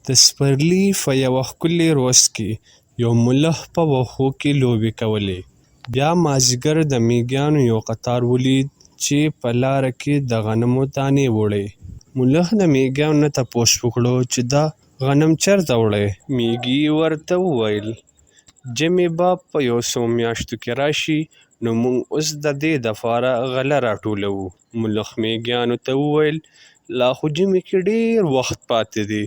د سپرلي په یوه ښکلې ورځ کې یو ملخ په وښو کې لوبې کولې. بیا مازدیګر د میږیانو یو قطار ولید چې په لاره کې د غنمو دانې وړې. ملخ د میږیانو نه تپوس وکړو چې دا غنم چېرته وړې. میږي ورته وویل ژمی به په یو څو میاشتو کې راشي، نو موږ اوس د دې دپاره غله راټولوو. ملخ میږیانو ته وویل لا خو ژمي کې ډېر وخت پاتې دی،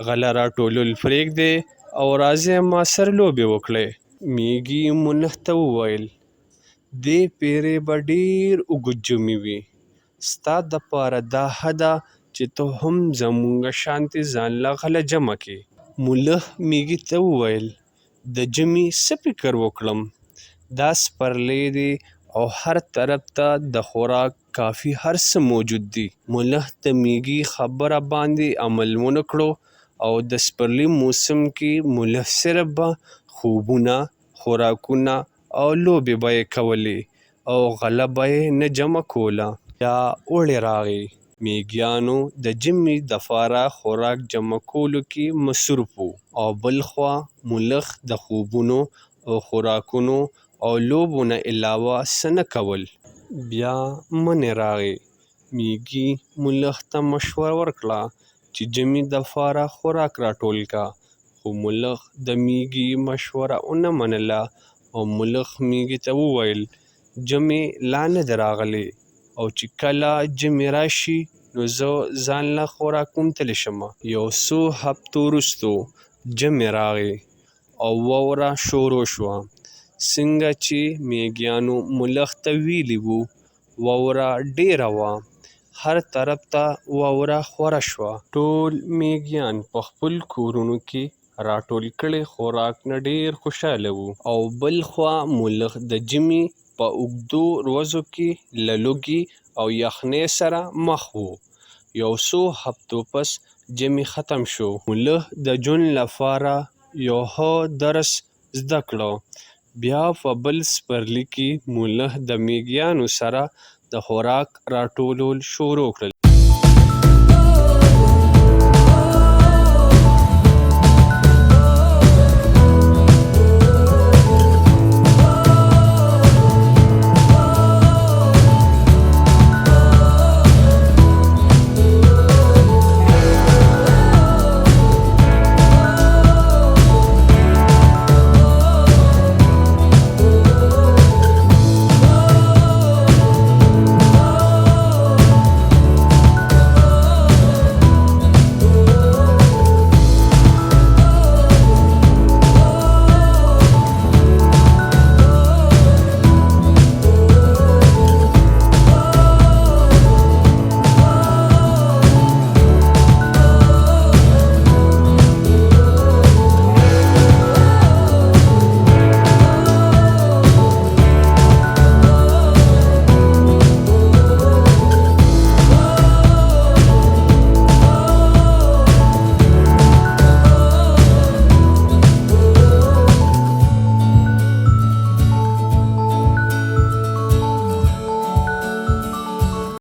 غله راټولول پرېږدئ او راځئ ما سره لوبې وکړئ. میږي ملخ ته وویل دې پیرې به ډېر اوږد ژمی وي، ستا دپاره دا ښه ده چې ته هم زموږ شانتې ځان له غله جمع کړې. ملخ میږي ته وویل د ژمي څه فکر وکړم، دا سپرلی دی او هر طرف ته د خوراک کافي هر څه موجود دي. ملخ د میږي خبره باندې عمل ونه کړو او د سپرلي موسم کې ملخ صرف به خوبونه، خوراکونه او لوبې به یې کولې او غله به یې نه جمع کوله. بیا اوړی راغی. میږیانو د ژمي دپاره خوراک جمع کولو کې مصروف وو او بل خوا ملخ د خوبونو او خوراکونو او لوبو نه علاوه څه نه کول. بیا منی راغی. میږي ملخ ته مشوره ورکړه چې ژمي دپاره خوراک راټول کا، خو ملخ د میږي مشوره ونه منله او ملخ میږي ته وویل ژمی لا نه دی راغلی او چې کله ژمی راشي نو زه ځان له خوراک موندلی شمه. یو څو هفتو وروستو ژمی راغی او واوره شروع شوه. څنګه چې میږیانو ملخ ته ویلي وو واوره ډېره وه، هر طرف ته واوره خوره شوه. ټول میږیان په خپل کورونو کې راټول کړي خوراک نه ډېر خوشحاله وو او بل خوا ملخ د ژمي په اوږدو ورځو کې له لوږې او یخنۍ سره مخ وو. یو څو هفتو پس ژمی ختم شو. ملخ د ژوند لپاره یو ښه درس زده کړه. بیا په بل سپرلي کې ملخ د میږیانو سره د خوراک راټولول شروع کړل.